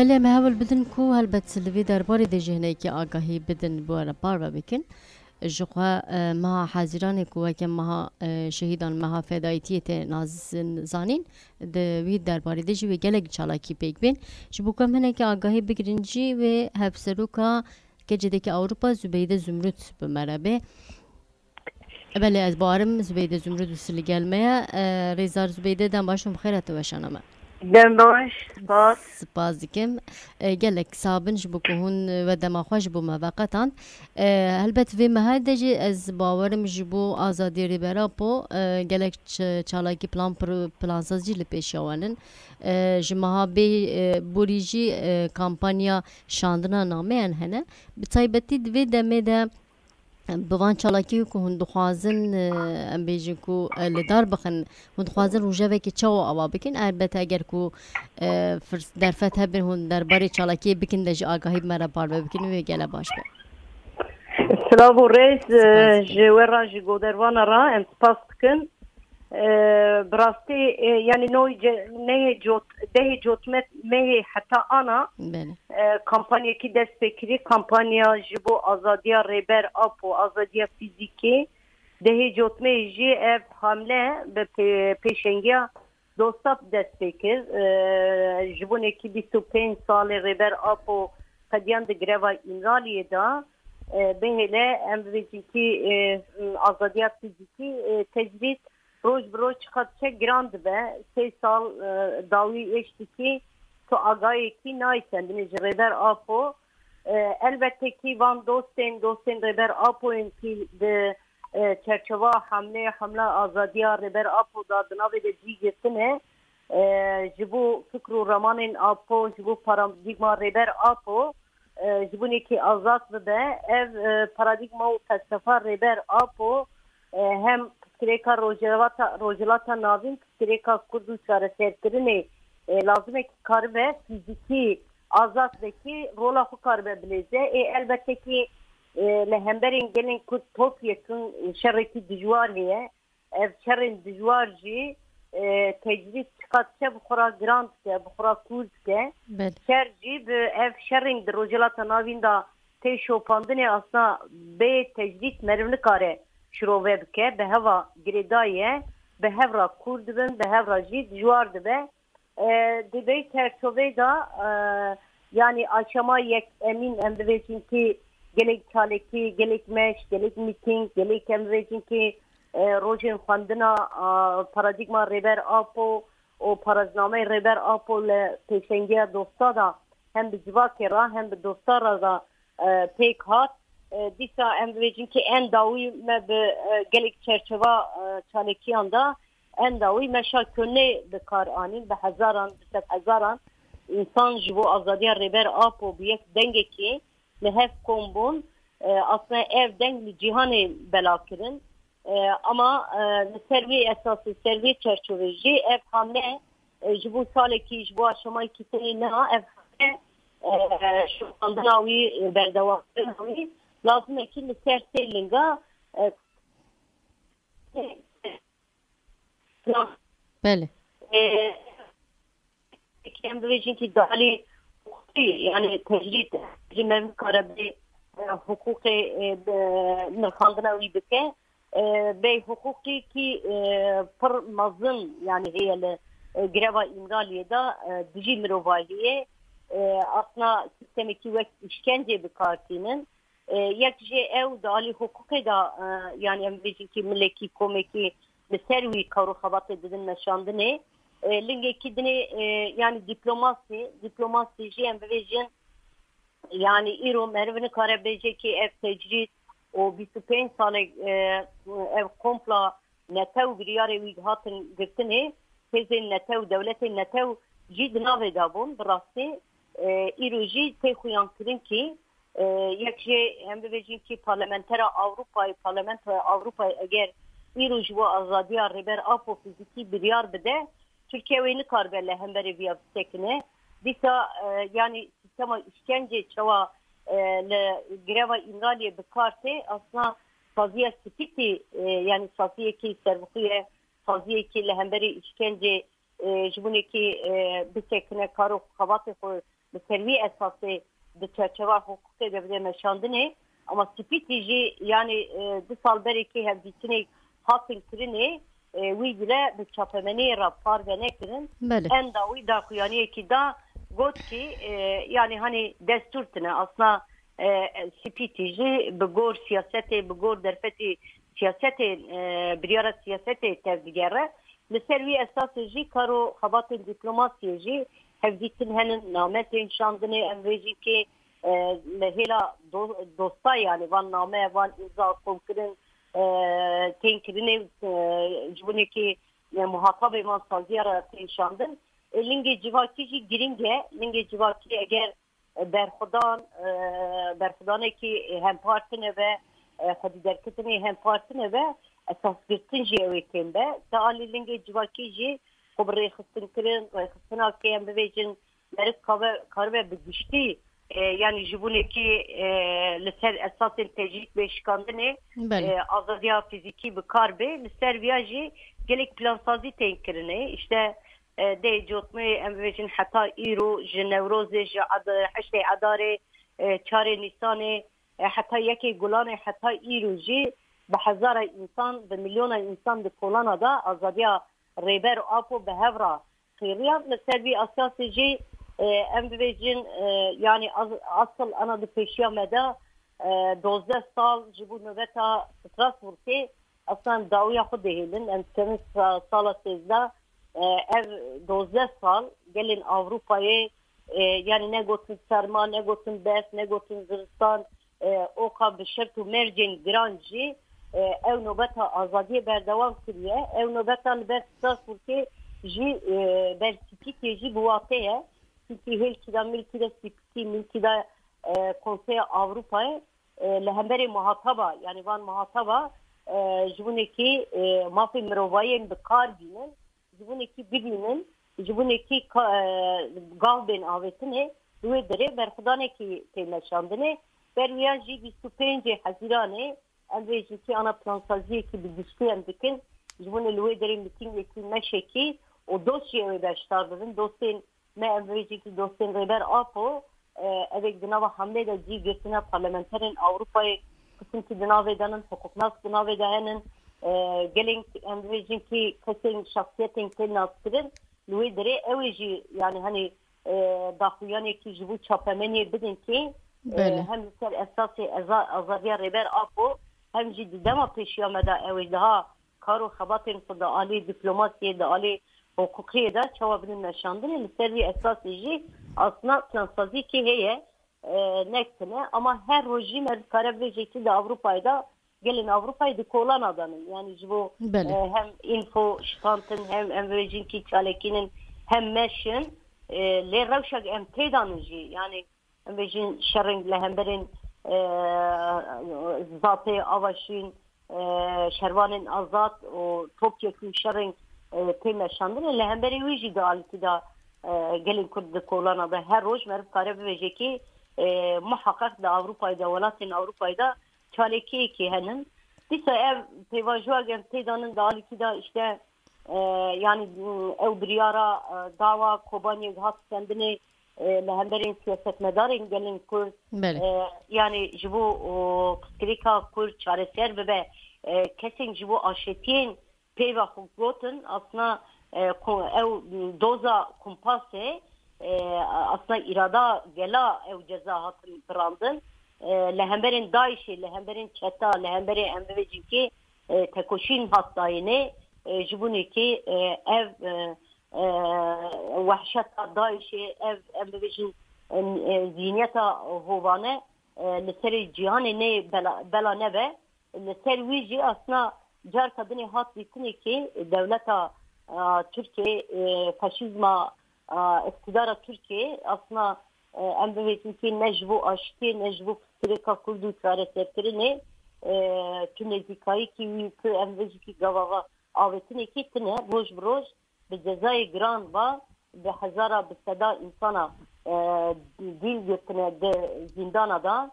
بله ما هول بدن کو هلبت سلوی درباره ده جهنه که آگاهی بدن بواره بار بکن جقا مها حاضران کو که مها شهیدان مها فدایتیت ناز زانین ده وی درباره ده جوی گلگ چالاکی پیک بین جبو کم هنه که آگاهی بگرنجی و هفسرو که جده که اوروپا زبیده زمرد بمربه بله از بارم زبیده زمرد و سلی گلمه ریزار زبیده دم باشم بخیرت و شانمه دم باش سپاس دیکم گلک سابن جبو که هون و دماغ جبو موقتان هلبت وی مهدجی از باورم جبو آزادی ریبرا پو گلک چالاکی پلانسازی لپیشوانن جماها بی بوریجی کامپانیا شاندنا نامه هنه بتایبتی دوی دمه ده بوان چالاکی کو هند خوازن ام بیجن کو لدار بخن هند خوازن روجه که چاو آوا بکن البته اگر کو در فتح بین هند درباره چالاکی بکن دج آگاهی مرا بار بکن و گله باش به سلام و رئیس جوهر جگودروان را انتپاس کن براستی یعنی نه جوتمت مه حتی آنا کمپانیا کی دست بکری کمپانیا جبو آزادیا ریبر آپ و آزادیا فیزیکی ده جوتمه جی اف حمله به پیشنگیا دوستاب دست بکر جبو نکی 25 سال ریبر آپ و قدیان ده گروا ایمرالیه دا بهله امریکی کی آزادیا فیزیکی تجدید روز بروز خدشه گراند به 3 سال داوی اشتی که تو آگاهی کی نایسن بینج ریبر آپو البته کی وان دوستین ریبر آپو این کی ده چرچوا حمله آزادی ریبر آپو دادنا و ده جیگتنه جبو فکر و رمان آپو جبو پارادیگما ریبر آپو جبو نیکی آزاد بده اف پارادیگما و فلسفه ریبر آپو هم Kireka rojelata navin kireka kurdu çareserkirini lazım ki karbe fiziki azattaki rola xu karbe bileze elbette ki lehemberin gelin kut top yakın şerreki dijwar diye ev şerrin dijwarji tecrid çıkartça bu khora grand ke bu khora kurd ke şerji ev şerrin rojelata navin da te şopandine asla be tecrid mervni kare شروع بکه به هوا گریدایه به هوا کورد بن به هوا جید جوار دبه دبی ترتوه دا yani aşama yek emin emrivecin ki gelek çaleki gelek meş gelek meeting gelek emrivecin ki rojin fandına paradigma reber apo o parazname reber apo le peşengiye dosta da hem bir civakera hem bir dostara da pek hat دیسا امروزین که انداوی به گلیک چرچوا چالکیان دا انداوی مشاکنه به کار آنین به هزاران انسان جبو آزادی ریبر آپ و بیک دنگه که لحف کمبون اصلا اف دنگ جهان بلا کرن اما سروی اساسی سروی چرچویجی اف همه جبو سالکی جبو آشمای کتنی نه اف همه شکاندناوی بردوافرناوی lazım ki liserselinga bele Cambridge'in ki dali yani tecrid cimem karabi hukuki nırkandına uybike bey hukuki ki per mazın yani heyele greva imraliyeda dici mirovaliye aslında sistemiki ve işkence bir kartinin یکجه او دالی حقوقی دا yani امریکی کی ملکی کومکی بسروی کارو خبات دیدن نشاندنه لنگی دنی yani diplomasi جی امریجن yani ایرو مرون کاربیجه کی اف تجرید o 25 سال ev kompla netev griyare wî hatin girtinê hêzên netew devletên netew jî di navê da bûn bi rastî îro jî tê xuyan kirin ki یکجه هم ببینیم که parlamenter Avrupa eğer ایروج و آزادی ریبر آب و فیزیکی بیار بده Türkiye ve ne karbelle hem beri bir tekne disa yani sistema işkence çava le greva imraliye bekarte aslında saziye spiti yani saziye ki servukiye saziye ki le hem beri işkence jibuneki bir tekne karo kavatı bi servî esasê di çerçeva hukukê de bide meşandinê ama spîtî jî yani 2 sal berekî hevdîtinê hatin kirinê wî bile bi çapemeniyê re parve nekirin en da wî daxuyaniyekî da got ki yani hani destur tune aslında spîtî jî bi gor siyasetê bi gor derfetê siyasetê biryara siyasetê tevdigere li ser wî esasê jî karo xebatên dîplomasiyê jî hevdîtin henin nametên şandinê em vê jî ki li hêla dosta yani van name van imza komkirin tên kirinê ji binekî muhatabê van saziya re tên şandin lingê civakî jî giring e lingê civakî eger berxudanekî hempartine ve xwedîderketinê hempartine ve esasgirtin jî ew ê tên be te alî lingê civakî jî xwe bi rêxistin kirin rêxistina kê em bibêjin merik karibe bi giştî yani ji binekî li ser esasên tecrît bê şikandinê azadiya fîzîkî bi kar bê li ser viya jî gelek plansazî tên kirinê işte dê cotmê em bibêjin heta îro ji newrozê ji heştê edarê çarê nîsanê heta yekê gulanê heta îro jî bi hezara însan bi milyona însan di kolana da azadiya rêber û apo bi hev re xêriyan li ser vî esasê jî em bibêjin yani asıl ana di pêşiya me de 12 sal ji bo navbeta Strasbourgê aslan dawiya xwe dihêlin em dikevin sala 13 ev 12 sal gelên Avrupayê yani ne gotin serma ne gotin bes ne gotin ziristan oka bi şert û mercên giran jî ew navbeta azadiyê berdewam kiriye ew navbeta li ber Strasbourgê jî ber spîtê jî bi watê ye çünkü hêlkî milkî de spîtî milkî de Konseya Avrupayê li hemberê muhataba yani van muhataba ji binekî mafê mirovayên bi kar bînin ji binekî bibînin ji binekî gav bên avêtinê wê derê berxudanekî tê meşandinê ber wiya jî 25 Hezîranê em bêjin ki ana plansaziyekî bi giştî em dikin ji binê li wê derê mîtîngekî meşekî û dosyê wê beşdar bibin dosyên me em bêjin ki dosyên rêber apo evek di nava hamlê de cî girtina parlamenterên Avrupayê kısmî di navê de nin hukuknas di navê de henin gelên em bêjin ki kesên şahsiyetên tê naskirin li wê derê ew ê jî yani hani daxuyanekî ji bo çapemeniyê bidin ki hem li ser esasê azadiya rêber apo hem jî di dema pêşiya me de ew ê daha karo xebatên xwe di alî dîplomasiyê di alî hukukiyê de çawa bidin meşandinê li ser vî esasê jî aslında plansazîkî heye nektine ama her roj jî me dikare bibêje ki di Avrupayê de gelin Avrupayê di kolana danin yani ji bo hem info ştantin hem em bêjin ki çalekînin hem meşin lê rewşek em tê danin jî yani em bêjin şerring li hemberên zapê avaşîn şervanên azad û topyekû şerring tê meşandinê li hemberê wî jî di alîtî da gelin Kurd di kolana da her roj me dikare bibêje ki muhakkak da Avrupayê de welatên Avrupayê de çalekiyekî henin dîsa ev pêvajoya em tê danin di alîtî da işte yani ew biryara dava Kobaniyê hat kendinê li hemberên siyasetmedarên gelin Kurd yani ji bo pirsgirêka Kurd çareser bibe kesên ji bo aşetiyên pêva xwe gotin aslında ew doza kompasê aslında irada gela ew ceza hatin birandin li hemberên Daişê li hemberên çeta li hemberê em bibêjin ki tekoşîn hatdayînê ji binekî ev wehşeta Daişê ev em bibêjin zihniyeta hovane li serê cîhanê nê bela nebe li ser wî jî aslında car kadinê hat dîtinê ki devleta Türkiye faşizma iktidara Türkiye aslında em bibêjin ki ne ji bo aştî ne ji bo pirsgirêka Kurd û çareserkirinê tu nêzîkayî wî ku em bêjin ki gavava avêtinekî tune roj bi roj bi cezayê giran va bi hezara bi seda insana dîl girtine di zîndana da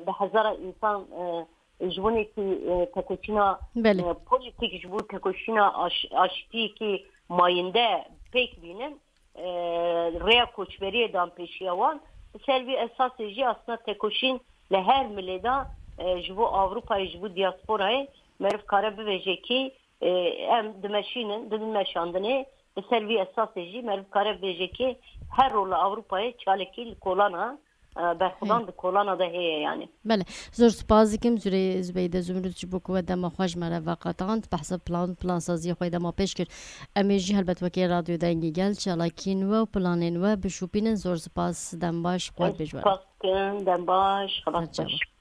bi hezara insan ji binekî tekoşîna politik ji bo tekoşîna aştiyekî mayinde pêk bînin rêya koçberiyê dan pêşiya wan bi ser vî esasê jî aslında tekoşîn li her milê da ji bo Avrupayê ji bo diasporayê meriv kare bibêje ki em dimeşînin didin meşandinê bi ser vî esasê jî meriv kare bibêje ki her rola Avrupayê çalekî li kolana berxudan di kolana da heye yani. بله زور سپاس دکم زوری زبیده زمرد چی بکو و دما خوش مره وقتاند بحث پلان سازی خوی دما پیش کرد امیجی هلبت وکی رادیو دنگی گل چالاکین و پلانین و بشوپینن زور سپاس دم باش خود بجوار سپاس دم باش خلاص باش